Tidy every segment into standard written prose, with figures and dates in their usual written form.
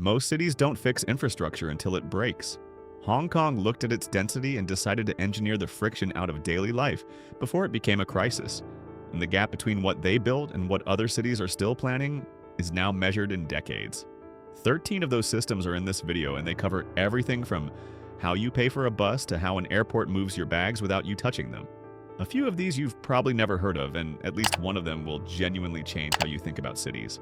Most cities don't fix infrastructure until it breaks. Hong Kong looked at its density and decided to engineer the friction out of daily life before it became a crisis. And the gap between what they built and what other cities are still planning is now measured in decades. 13 of those systems are in this video, and they cover everything from how you pay for a bus to how an airport moves your bags without you touching them. A few of these you've probably never heard of, and at least one of them will genuinely change how you think about cities.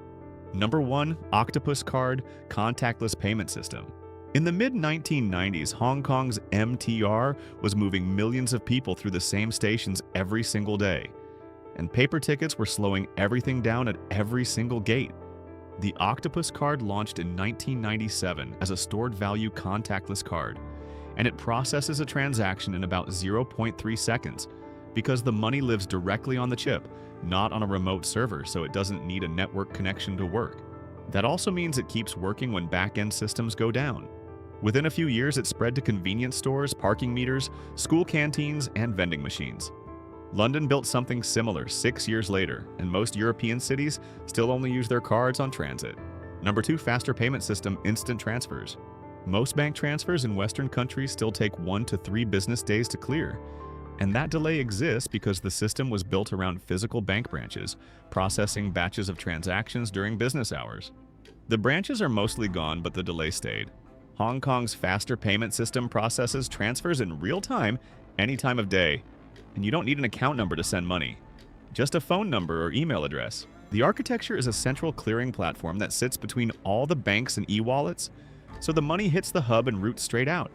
Number 1. Octopus Card Contactless Payment System. In the mid-1990s, Hong Kong's MTR was moving millions of people through the same stations every single day, and paper tickets were slowing everything down at every single gate. The Octopus Card launched in 1997 as a stored value contactless card, and it processes a transaction in about 0.3 seconds because the money lives directly on the chip, not on a remote server, so it doesn't need a network connection to work. That also means it keeps working when back-end systems go down. Within a few years, it spread to convenience stores, parking meters, school canteens, and vending machines. London built something similar 6 years later, and most European cities still only use their cards on transit. Number 2. Faster payment system instant transfers. Most bank transfers in Western countries still take 1 to 3 business days to clear, and that delay exists because the system was built around physical bank branches, processing batches of transactions during business hours. The branches are mostly gone, but the delay stayed. Hong Kong's faster payment system processes transfers in real time, any time of day. And you don't need an account number to send money, just a phone number or email address. The architecture is a central clearing platform that sits between all the banks and e-wallets, so the money hits the hub and routes straight out.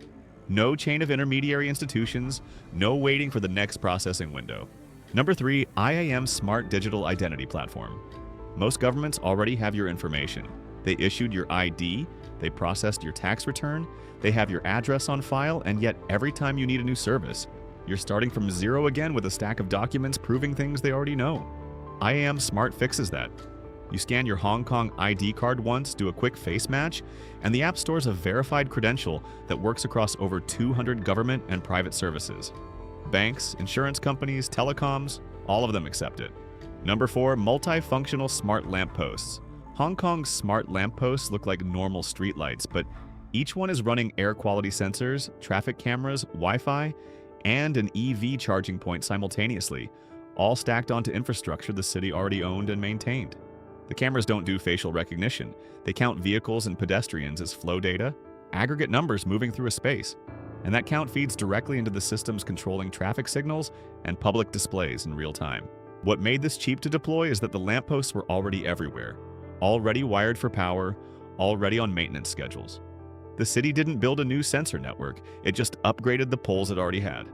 No chain of intermediary institutions, no waiting for the next processing window. Number 3. IAM Smart Digital Identity Platform. Most governments already have your information. They issued your ID, they processed your tax return, they have your address on file, and yet every time you need a new service, you're starting from zero again with a stack of documents proving things they already know. IAM Smart fixes that. You scan your Hong Kong ID card once, do a quick face match, and the app stores a verified credential that works across over 200 government and private services. Banks, insurance companies, telecoms, all of them accept it. Number 4. Multifunctional smart lampposts. Hong Kong's smart lampposts look like normal streetlights, but each one is running air quality sensors, traffic cameras, Wi-Fi, and an EV charging point simultaneously, all stacked onto infrastructure the city already owned and maintained. The cameras don't do facial recognition. They count vehicles and pedestrians as flow data, aggregate numbers moving through a space, and that count feeds directly into the systems controlling traffic signals and public displays in real time. What made this cheap to deploy is that the lampposts were already everywhere, already wired for power, already on maintenance schedules. The city didn't build a new sensor network, it just upgraded the poles it already had.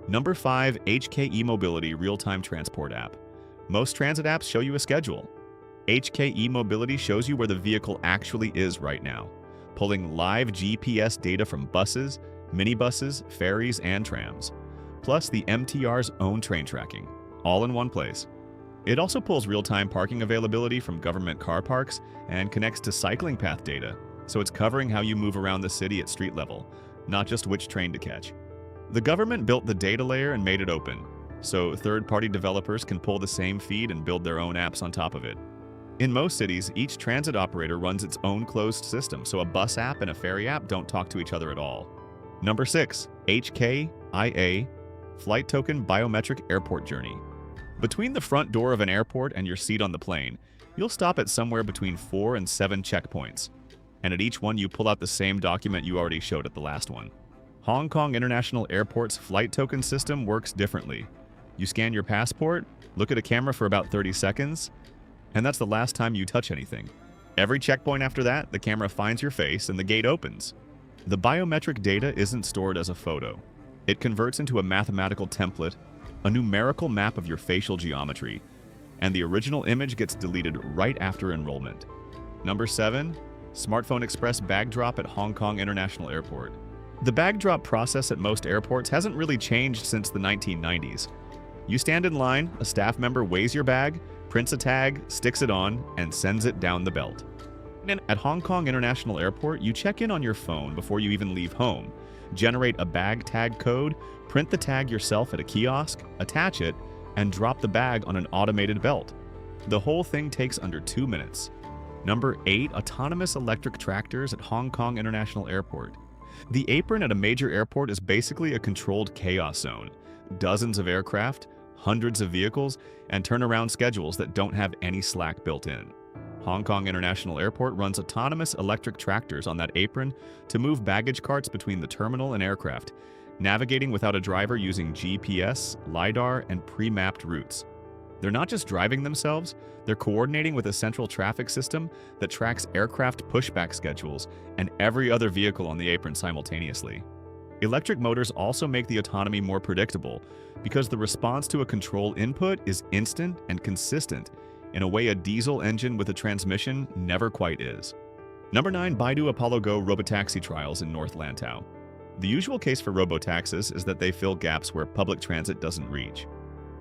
Number 5. HK Mobility Real-Time Transport App. Most transit apps show you a schedule. HK Mobility shows you where the vehicle actually is right now, pulling live GPS data from buses, minibuses, ferries, and trams, plus the MTR's own train tracking, all in one place. It also pulls real-time parking availability from government car parks and connects to cycling path data, so it's covering how you move around the city at street level, not just which train to catch. The government built the data layer and made it open, so third-party developers can pull the same feed and build their own apps on top of it. In most cities, each transit operator runs its own closed system, so a bus app and a ferry app don't talk to each other at all. Number 6. HKIA Flight Token Biometric Airport Journey. Between the front door of an airport and your seat on the plane, you'll stop at somewhere between 4 and 7 checkpoints, and at each one you pull out the same document you already showed at the last one. Hong Kong International Airport's flight token system works differently. You scan your passport, look at a camera for about 30 seconds, and that's the last time you touch anything. Every checkpoint after that, the camera finds your face and the gate opens. The biometric data isn't stored as a photo. It converts into a mathematical template, a numerical map of your facial geometry, and the original image gets deleted right after enrollment. Number 7. Smartphone Express Bag Drop at Hong Kong International Airport. The bag drop process at most airports hasn't really changed since the 1990s. You stand in line, a staff member weighs your bag, prints a tag, sticks it on, and sends it down the belt. At Hong Kong International Airport, you check in on your phone before you even leave home, generate a bag tag code, print the tag yourself at a kiosk, attach it, and drop the bag on an automated belt. The whole thing takes under 2 minutes. Number 8. Autonomous electric tractors at Hong Kong International Airport. The apron at a major airport is basically a controlled chaos zone. Dozens of aircraft, hundreds of vehicles, and turnaround schedules that don't have any slack built in. Hong Kong International Airport runs autonomous electric tractors on that apron to move baggage carts between the terminal and aircraft, navigating without a driver using GPS, LiDAR, and pre-mapped routes. They're not just driving themselves, they're coordinating with a central traffic system that tracks aircraft pushback schedules and every other vehicle on the apron simultaneously. Electric motors also make the autonomy more predictable because the response to a control input is instant and consistent in a way a diesel engine with a transmission never quite is. Number 9. Baidu Apollo Go robotaxi trials in North Lantau. The usual case for robotaxis is that they fill gaps where public transit doesn't reach.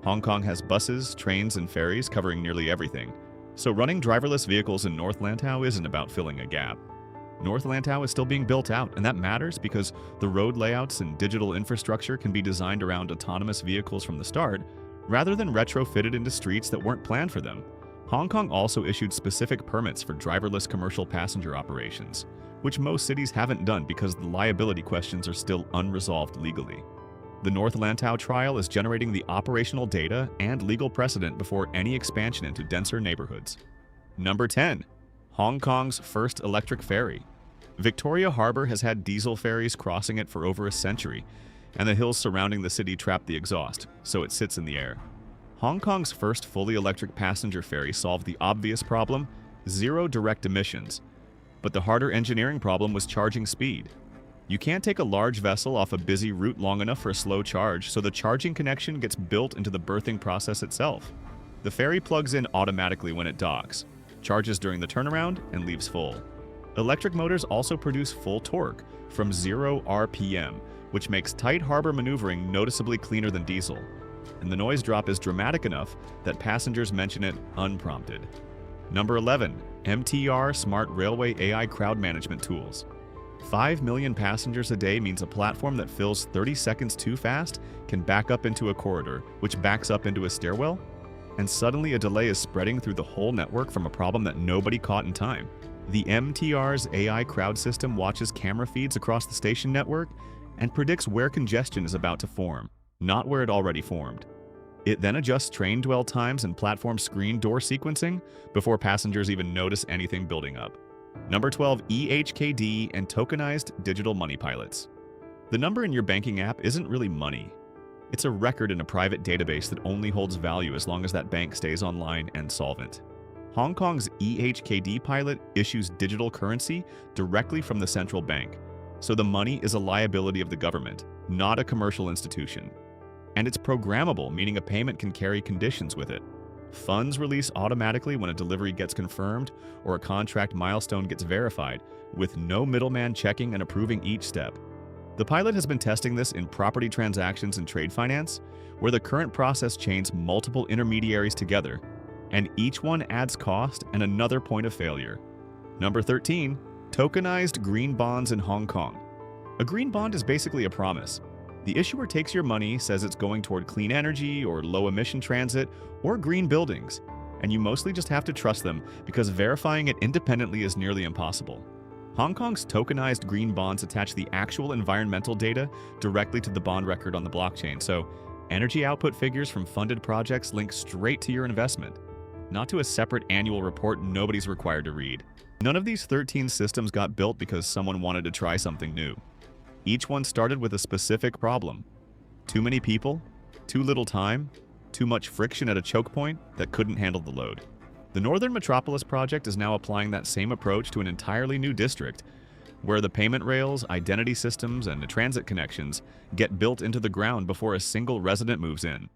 Hong Kong has buses, trains, and ferries covering nearly everything, so running driverless vehicles in North Lantau isn't about filling a gap. North Lantau is still being built out, and that matters because the road layouts and digital infrastructure can be designed around autonomous vehicles from the start, rather than retrofitted into streets that weren't planned for them. Hong Kong also issued specific permits for driverless commercial passenger operations, which most cities haven't done because the liability questions are still unresolved legally. The North Lantau trial is generating the operational data and legal precedent before any expansion into denser neighborhoods. Number 10. Hong Kong's first electric ferry. Victoria Harbour has had diesel ferries crossing it for over a century, and the hills surrounding the city trap the exhaust, so it sits in the air. Hong Kong's first fully electric passenger ferry solved the obvious problem: zero direct emissions. But the harder engineering problem was charging speed. You can't take a large vessel off a busy route long enough for a slow charge, so the charging connection gets built into the berthing process itself. The ferry plugs in automatically when it docks, charges during the turnaround, and leaves full. Electric motors also produce full torque from 0 RPM, which makes tight harbor maneuvering noticeably cleaner than diesel. And the noise drop is dramatic enough that passengers mention it unprompted. Number 11. MTR Smart Railway AI Crowd Management Tools. 5 million passengers a day means a platform that fills 30 seconds too fast can back up into a corridor, which backs up into a stairwell, and suddenly a delay is spreading through the whole network from a problem that nobody caught in time. The MTR's AI crowd system watches camera feeds across the station network and predicts where congestion is about to form, not where it already formed. It then adjusts train dwell times and platform screen door sequencing before passengers even notice anything building up. Number 12. EHKD and tokenized digital money pilots. The number in your banking app isn't really money. It's a record in a private database that only holds value as long as that bank stays online and solvent. Hong Kong's EHKD pilot issues digital currency directly from the central bank, so the money is a liability of the government, not a commercial institution. And it's programmable, meaning a payment can carry conditions with it. Funds release automatically when a delivery gets confirmed or a contract milestone gets verified, with no middleman checking and approving each step. The pilot has been testing this in property transactions and trade finance, where the current process chains multiple intermediaries together, and each one adds cost and another point of failure. Number 13. Tokenized green bonds in Hong Kong. A green bond is basically a promise. The issuer takes your money, says it's going toward clean energy or low-emission transit or green buildings, and you mostly just have to trust them because verifying it independently is nearly impossible. Hong Kong's tokenized green bonds attach the actual environmental data directly to the bond record on the blockchain, so energy output figures from funded projects link straight to your investment, not to a separate annual report nobody's required to read. None of these 13 systems got built because someone wanted to try something new. Each one started with a specific problem. Too many people, too little time, too much friction at a choke point that couldn't handle the load. The Northern Metropolis project is now applying that same approach to an entirely new district, where the payment rails, identity systems, and the transit connections get built into the ground before a single resident moves in.